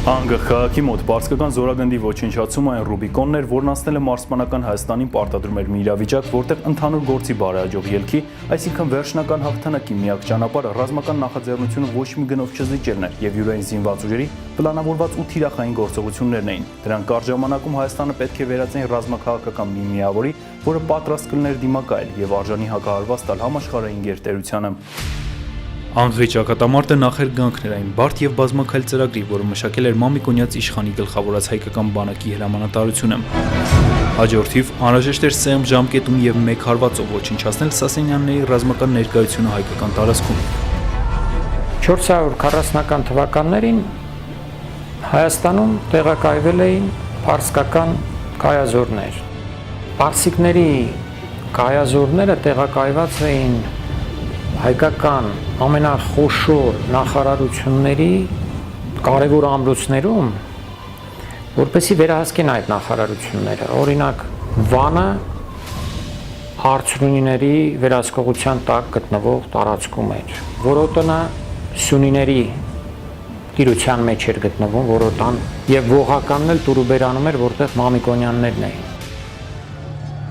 Անգախ քաղաքի մոտ պարսկական զորագնդի ոչնչացումը այն Ռուբիկոնն էր, որն անցնել է մարզպանական Հայաստանին պարտադրում էր մի իրավիճակ, որտեղ ընդհանուր գործի բարեհաջող ելքի, այսինքն վերջնական հաղթանակի միակ ճանապարհը ռազմական նախաձեռնությունը ոչ մի գնով չզիջելն էր եւ յուրային զինված ուժերի պլանավորված ու թիրախային գործողություններն էին։ Դրանք կարճ ժամանակում Հայաստանը պետք է վերածեն ռազմաքաղաքական մի միավորի, որը պատրաստ կլիներ դիմակայել եւ արժանի հակահարված տալ համաշխարհային գերտերությանը։ Անգղի ճակատամարտը նախեր գանքներ այն բարդ եւ բազմակայլ ծրագրի, որը մշակել էր Մամիկոնյաց իշխանի գլխավորած հայկական բանակի հրամանատարությունը։ Հաջորդիվ անհրաժեշտ էր սեմ ժամկետում եւ մեկ հարվածով ոչնչացնել Սասենյանների ռազմական ներկայությունը հայկական տարածքում։ 440-ական թվականներին Հայաստանում տեղակայվել էին պարսկական կայազորներ։ Պարսիկների կայազորները տեղակայված էին հայկական ամենախոշոր նախարարությունների կարևոր ամրոցներում, որպեսզի վերահսկեն այդ նախարարությունները, օրինակ Վանը հարցրունիների վերահսկողության տակ գտնվող տարածքում էր, Որոտնը Սյունիների տիրության մեջ էր գտնվում, Որոտան, եւ Ողականն էլ Տուրուբերանում էր, որտեղ Մամիկոնյաններն էին։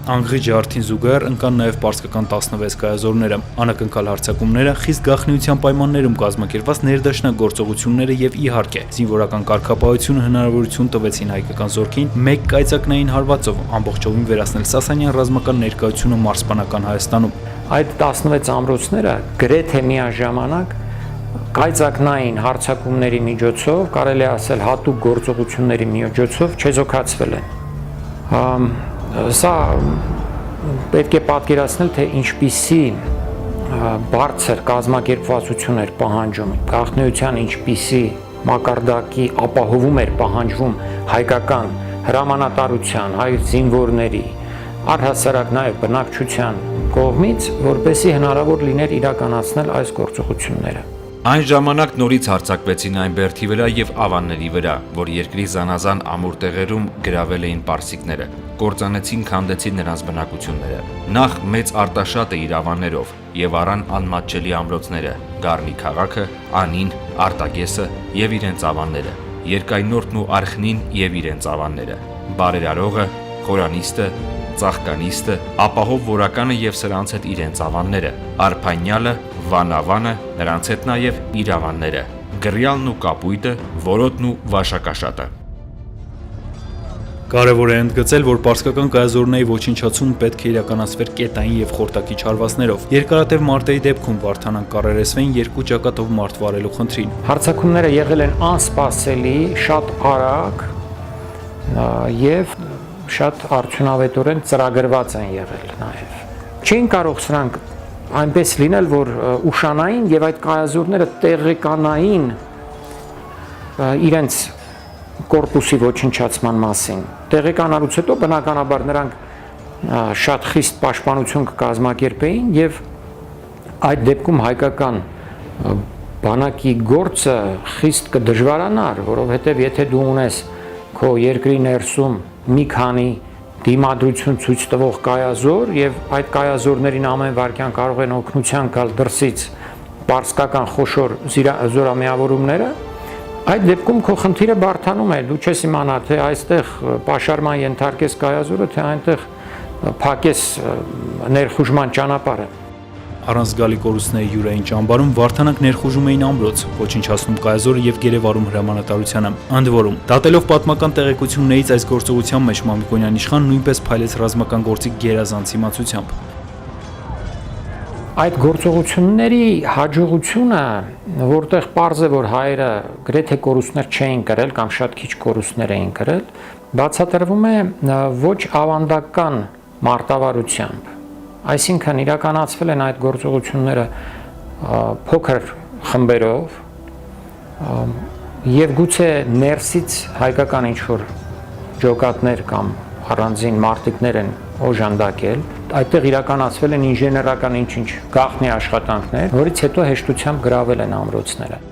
Անգղի ջարդին զուգահեռ ընկան նաև պարսկական 16 կայազորները, անակնկալ հարձակումները, խիստ գաղտնիության պայմաններում կազմակերպված ներդաշնակ գործողությունները եւ իհարկե զինվորական կարգապահությունը հնարավորություն տվեցին հայկական զորքին մեկ կայծակնային հարվածով ամբողջովին վերացնել Սասանյան ռազմական ներկայությունը մարզպանական Հայաստանում։ Այդ 16 ամրոցները գրեթե միաժամանակ կայծակնային հարձակումների միջոցով, կարելի է ասել հատուկ գործողությունների միջոցով չեզոքացվել են։ Սա պետք է պատկերացնել, թե ինչպիսի բարձր կազմակերպվածություն էր պահանջում, գաղտնիության ինչպիսի մակարդակի ապահովում էր պահանջվում հայկական հրամանատարության, հայ զինվորների, առհասարակ նաև բնակչության կողմից, որպեսզի հնարավոր լիներ իրականացնել այս գործողությունները։ Այն ժամանակ նորից հարձակվեցին այն բերդի վրա եւ ավանների վրա, որ երկրի զանազան ամուր տեղերում գրավել էին պարսիկները, կործանեցին, քանդեցին նրանց բնակությունները։ Նախ մեծ Արտաշատը իր ավաններով եւ առան անմատչելի ամրոցները, Գառնի քաղաքը, Անին, Արտագեսը եւ իրենց ավանները, Երկայնորդն ու Արխնին եւ իրենց ավանները, Բարերարողը, Խորանիստը, Ծաղկանիստը, Ապահով Որականը եւ սրանց հետ իրենց ավանները, Արփանյալը, Վանավանը, նրանց հետ նաև իր ավանները, Գրյալն ու Կապույտը, Որոտն ու Վաշակաշատը։ Կարևոր է ընդգծել, որ պարսկական կայազորների ոչնչացում պետք է իրականացվեր կետային եւ խորտակիչ հարվածներով։ Երկարատև մարտերի դեպքում Վարդանան կառերեսվեն երկու ճակատով մարդ վարելու խնդրին։ Հարձակումները եղել են անսպասելի, շատ արագ եւ շատ արդյունավետորեն ծրագրված են եղել նաև։ Չէին կարող սրանք այնպես լինել, որ ուշանային եւ այդ կայազորները տեղեկանային իրենց կորպուսի ոչնչացման մասին։ Տեղեկանալուց հետո բնականաբար նրանք շատ խիստ պաշտպանություն կկազմակերպեին եւ այդ դեպքում հայկական բանակի գործը խիստ կդժվարանար, որովհետեւ եթե դու ունես քո երկրի ներսում մի քանի դիմադրություն ցույց տվող կայազոր եւ այդ կայազորներին ամեն վարքյան կարող են օգնության գալ դրսից պարսկական խոշոր զորամիավորումները, այդ դեպքում քո խնդիրը բարդանում է, դու չես իմանա թե այստեղ պաշարման ենթարկես կայազորը, թե այնտեղ փակես ներխուժման ճանապարհը։ Առանց զգալի կորուստների յուրային ճամբարում Վարդանանք ներխուժում էին ամրոց, ոչնչացնում կայազորը եւ գերեվարում հրամանատարությանը։ Ընդ որում, դատելով պատմական տեղեկություններից այս գործողության մեջ Մամիկոնյան իշխան նույնպես փայլեց ռազմական գործի գերազանց իմացությամբ։ Այդ գործողությունների հաջողությունը, որտեղ պարզ է, որ հայերը գրեթե կորուստներ չէին կրել կամ շատ քիչ կորուստներ էին կրել, բացատրվում է ոչ ավանդական մարտավարությամբ։ Այսինքն իրականացվել են այդ գործողությունները փոքր խմբերով եւ գուցե ներսից հայկական ինչ-որ ջոկատներ կամ առանձին մարտիկներ են օժանդակել, այդտեղ իրականացվել են ինժեներական ինչ-ինչ գաղտնի աշխատանքներ, որից հետո հեշտությամբ գրավել են ամրոցները։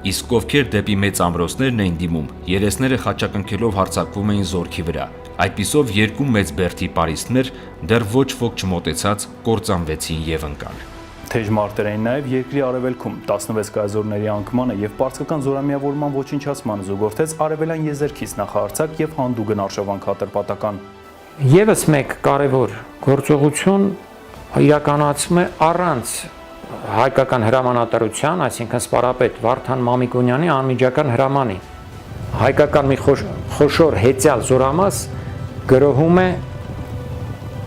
Իսկ ովքեր դեպի մեծ ամրոցներն էին դիմում, երեսները խաչակնքելով հարձակվում էին զորքի վրա։ Այդպիսով երկու մեծ բերդի պարիսպներ դեռ ոչ ոք չմոտեցած կործանվեցին եւ ընկան։ Թեժ մարտեր էին նաև երկրի արևելքում 16 կայազորների անկմանը եւ պարսկական զորամիավորման ոչնչացմանը զուգորդեց արևելյան եզերքից նախահարցակ եւ հանդուգն արշավանք հատրպատական։ Եվս մեկ կարևոր գործողություն իրականացում է առանց հայկական հրամանատարության, այսինքն սպարապետ Վարդան Մամիկոնյանի անմիջական հրամանի։ Հայկական մի խոշոր հեծյալ զորամաս գրոհում է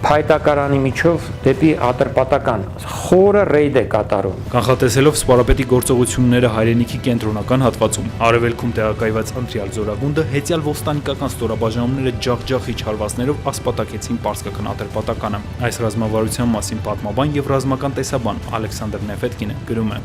փայտակարանի միջով դեպի Ատրպատական խորը ռեյդ է կատարում։ Կանխատեսելով սպարապետի գործողությունները հայրենիքի կենտրոնական հատվածում, արևելքում տեղակայված ընտրյալ զորագունդը հեծյալ ոստանիկական ստորաբաժանումները ջախջախիչ հարվածներով ասպատակեցին պարսկական Ատրպատականը։ Այս ռազմավարության մասին պատմաբան եւ ռազմական տեսաբան Ալեքսանդր Նեֆետկինը գրում է.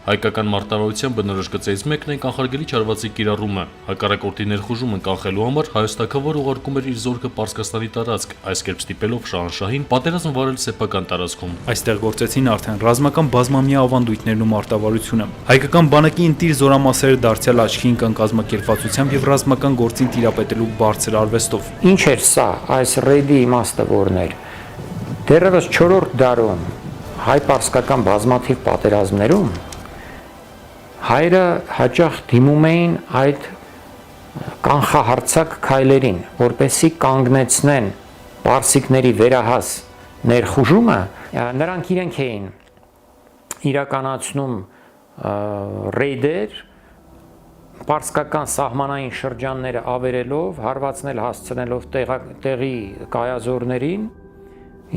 Հայկական մարտավարության բնորոշ գծերից մեկն է կանխարգելիչ հարվածի կիրառումը։ Հակառակորդի ներխուժումը կանխելու համար Հայոց թագավորը ուղարկում էր իր զորքը Պարսկաստանի տարածք, այս կերպ ստիպելով Շահանշահին պատերազմ վարել սեփական տարածքում։ Այստեղ գործեցին արդեն ռազմական բազմամյա ավանդույթներն ու մարտավարությունը։ Հայկական բանակի ընտիր զորամասերը դարձյալ աչքի ընկան կազմակերպվածությամբ եւ ռազմական գործին տիրապետելու բարձր արվեստով։ Ինչ էր սա, այս ռեյդի իմաստը որն էր։ Դեռևս 4-րդ դարում հայ-պարսկական բազմաթիվ պատերազմներում հայերը հաճախ դիմում էին այդ կանխահարցակ քայլերին, որպեսզի կանգնեցնեն պարսիկների վերահաս ներխուժումը, նրանք իրենք էին իրականացնում ռեյդեր, պարսկական սահմանային շրջանները ավերելով, հարվածնել հասցնելով տեղի կայազորներին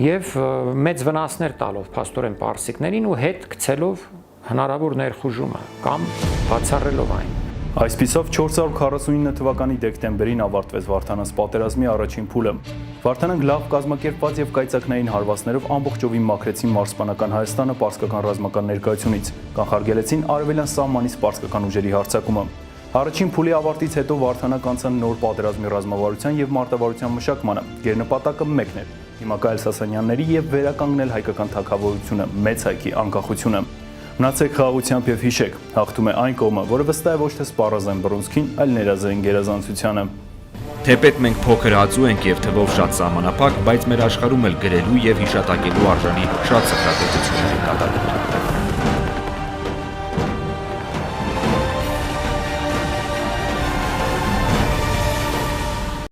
եւ մեծ վնասներ տալով փաստորեն պարսիկներին ու հետ գցելով հնարավոր ներխուժումը կամ բացառելով այն։ Այսպիսով 449 թվականի դեկտեմբերին ավարտվեց Վարդանանց պատերազմի առաջին փուլը։ Վարդանանք լավ կազմակերպված եւ կայծակնային հարվածներով ամբողջովին մաքրեցին մարզպանական Հայաստանը պարսկական ռազմական ներկայությունից, կանխարգելեցին արևելյան սահմանից պարսկական ուժերի հարձակումը։ Առաջին փուլի ավարտից հետո Վարդանանք անցան նոր պատերազմի ռազմավարության եւ մարտավարության մշակմանը։ Գերնպատակը մեկն էր՝ դիմակայել Սասանյանների եւ վերականգնել հայկական թագավորությունը, մեծ հայքի անկախությունը։ Մնացեք խաղաղությամբ եւ հիշեք, հաղթում է այն կողմը, որը վստահ է ոչ թե սպառազան բռունցքին, այլ ներազեն գերազանցությանը։ Թեպետ մենք փոքր հացու ենք եւ թվով շատ սահմանափակ, բայց մեր աշխարհում էլ գրելու եւ հիշատակելու արժանի շատ սխրագործություններ են կատարվում։